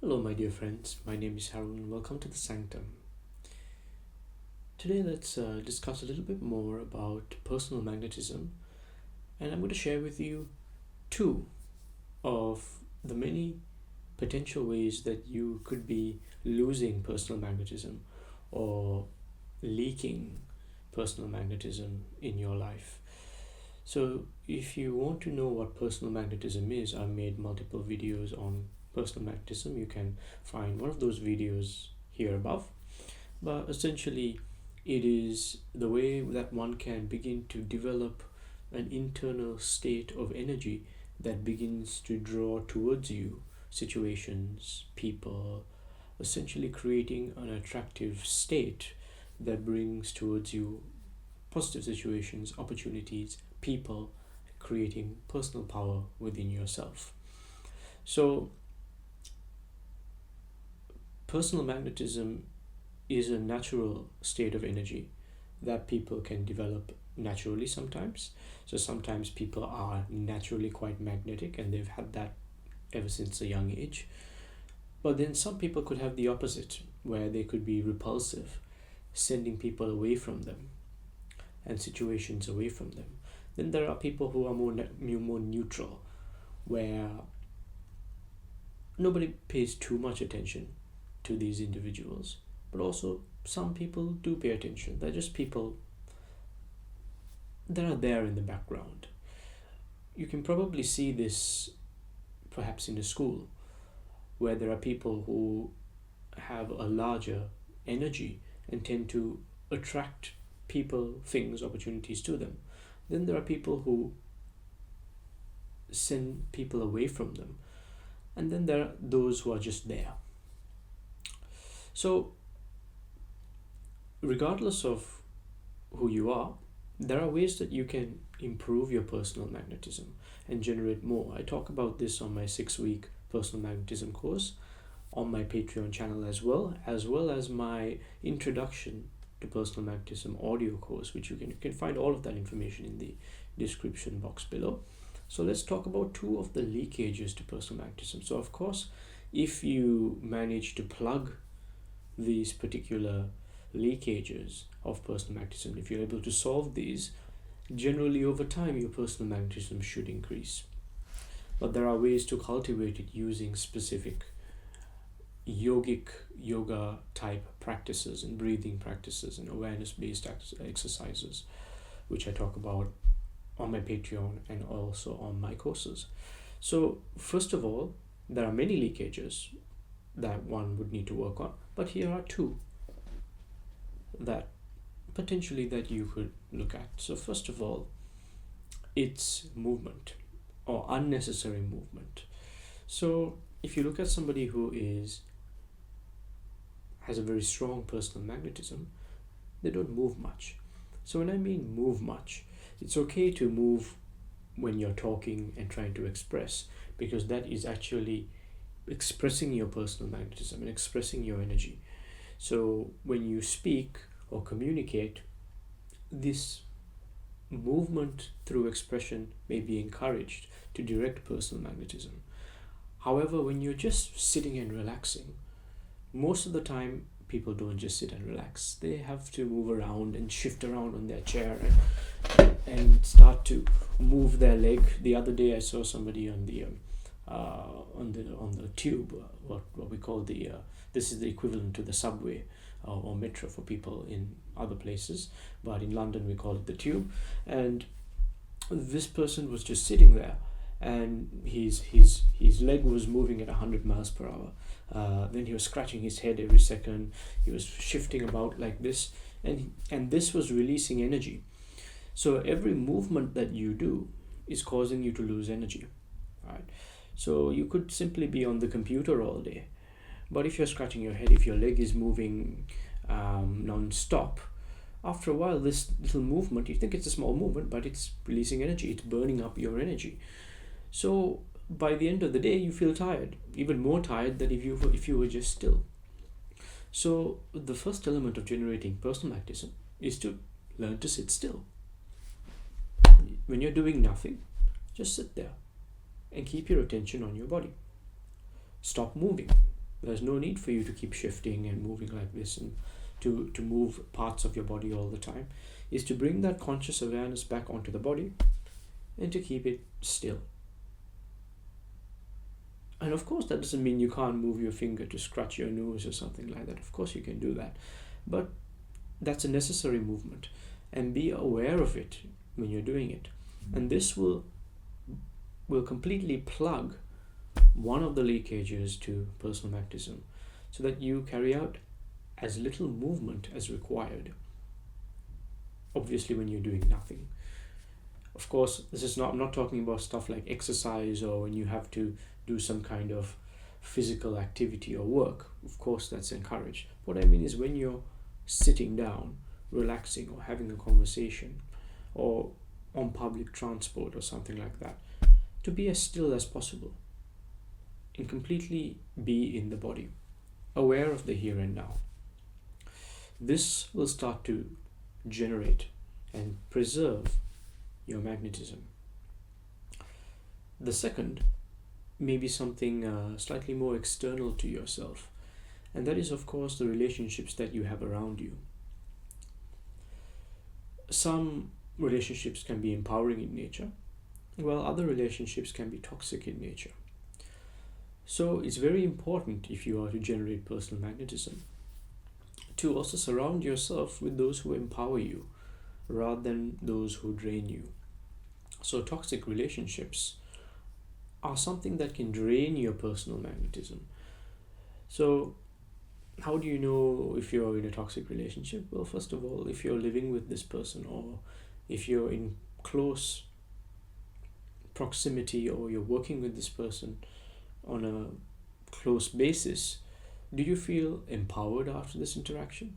Hello, my dear friends. My name is Harun. Welcome to the Sanctum. Today, let's discuss a little bit more about personal magnetism, and I'm going to share with you two of the many potential ways that you could be losing personal magnetism or leaking personal magnetism in your life. So, if you want to know what personal magnetism is, I've made multiple videos on personal magnetism. You can find one of those videos here above. But essentially, it is the way that one can begin to develop an internal state of energy that begins to draw towards you situations, people, essentially creating an attractive state that brings towards you positive situations, opportunities, people, creating personal power within yourself. So, personal magnetism is a natural state of energy that people can develop naturally sometimes. So, sometimes people are naturally quite magnetic and they've had that ever since a young age. But then some people could have the opposite, where they could be repulsive, sending people away from them and situations away from them. Then there are people who are more neutral, where nobody pays too much attention to these individuals, but also some people do pay attention. They're just people that are there in the background. You can probably see this perhaps in a school where there are people who have a larger energy and tend to attract people, things, opportunities to them. Then there are people who send people away from them. And then there are those who are just there. So, regardless of who you are, there are ways that you can improve your personal magnetism and generate more. I talk about this on my 6-week personal magnetism course, on my Patreon channel as well as my introduction to personal magnetism audio course, which you can find all of that information in the description box below. So let's talk about two of the leakages to personal magnetism. So of course, if you manage to plug these particular leakages of personal magnetism, if you're able to solve these, generally over time your personal magnetism should increase. But there are ways to cultivate it using specific yoga type practices and breathing practices and awareness based exercises, which I talk about on my Patreon and also on my courses. So first of all, there are many leakages that one would need to work on, but here are two that potentially that you could look at. So first of all, it's movement or unnecessary movement. So if you look at somebody who has a very strong personal magnetism, they don't move much. So when I mean move much, it's okay to move when you're talking and trying to express, because that is actually expressing your personal magnetism and expressing your energy. So when you speak or communicate, this movement through expression may be encouraged to direct personal magnetism. However, when you're just sitting and relaxing, most of the time people don't just sit and relax. They have to move around and shift around on their chair and start to move their leg. The other day I saw somebody on the tube, what we call this is the equivalent to the subway or metro for people in other places, but in London we call it the tube. And this person was just sitting there, and his leg was moving at 100 miles per hour. Then he was scratching his head every second. He was shifting about like this, and this was releasing energy. So every movement that you do is causing you to lose energy, right? So you could simply be on the computer all day, but if you're scratching your head, if your leg is moving non-stop, after a while this little movement, you think it's a small movement, but it's releasing energy, it's burning up your energy. So by the end of the day you feel tired, even more tired than if you were just still. So the first element of generating personal magnetism is to learn to sit still. When you're doing nothing, just sit there and keep your attention on your body. Stop moving. There's no need for you to keep shifting and moving like this and to move parts of your body all the time. Is to bring that conscious awareness back onto the body and to keep it still. And of course, that doesn't mean you can't move your finger to scratch your nose or something like that. Of course, you can do that. But that's a necessary movement. And be aware of it when you're doing it. And this will completely plug one of the leakages to personal magnetism so that you carry out as little movement as required. Obviously, when you're doing nothing. Of course, I'm not talking about stuff like exercise or when you have to do some kind of physical activity or work. Of course, that's encouraged. What I mean is when you're sitting down, relaxing, or having a conversation, or on public transport or something like that, to be as still as possible and completely be in the body, aware of the here and now. This will start to generate and preserve your magnetism. The second may be something slightly more external to yourself, and that is, of course, the relationships that you have around you. Some relationships can be empowering in nature, while other relationships can be toxic in nature. So it's very important, if you are to generate personal magnetism, to also surround yourself with those who empower you rather than those who drain you. So toxic relationships are something that can drain your personal magnetism. So how do you know if you're in a toxic relationship? Well, first of all, if you're living with this person, or if you're in close proximity, or you're working with this person on a close basis, do you feel empowered after this interaction,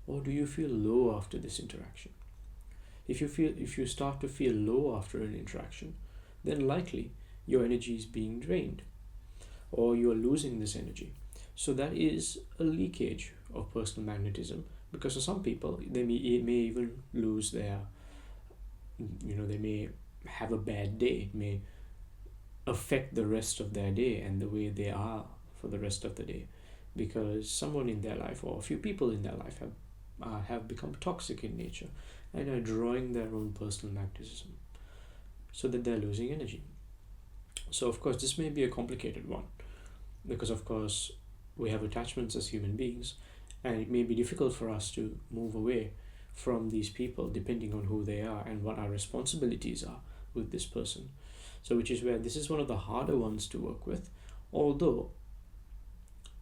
or do you feel low after this interaction? If you start to feel low after an interaction, then likely your energy is being drained, or you're losing this energy. So that is a leakage of personal magnetism, because for some people they may even lose their, they may have a bad day. It may affect the rest of their day and the way they are for the rest of the day, because someone in their life, or a few people in their life, have become toxic in nature and are drawing their own personal magnetism, so that they're losing energy. So of course this may be a complicated one, because of course we have attachments as human beings, and it may be difficult for us to move away from these people depending on who they are and what our responsibilities are with this person. So which is where this is one of the harder ones to work with. Although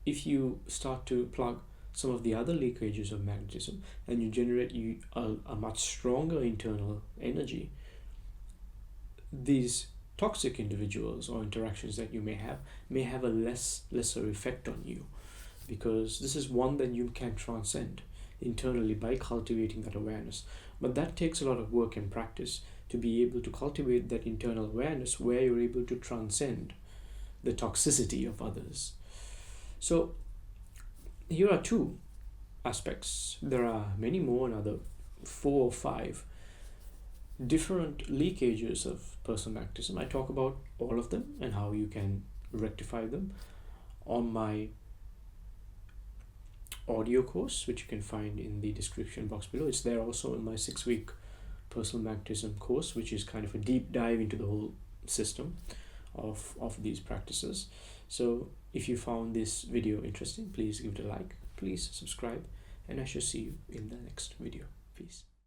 if you start to plug some of the other leakages of magnetism and you generate a much stronger internal energy, these toxic individuals or interactions that you may have a lesser effect on you, because this is one that you can transcend internally by cultivating that awareness. But that takes a lot of work and practice to be able to cultivate that internal awareness where you're able to transcend the toxicity of others. So here are two aspects. There are many more, another 4 or 5 different leakages of personal magnetism. I talk about all of them and how you can rectify them on my audio course, which you can find in the description box below. It's there also in my 6-week personal magnetism course, which is kind of a deep dive into the whole system of these practices. So if you found this video interesting, please give it a like, please subscribe, and I shall see you in the next video. Peace.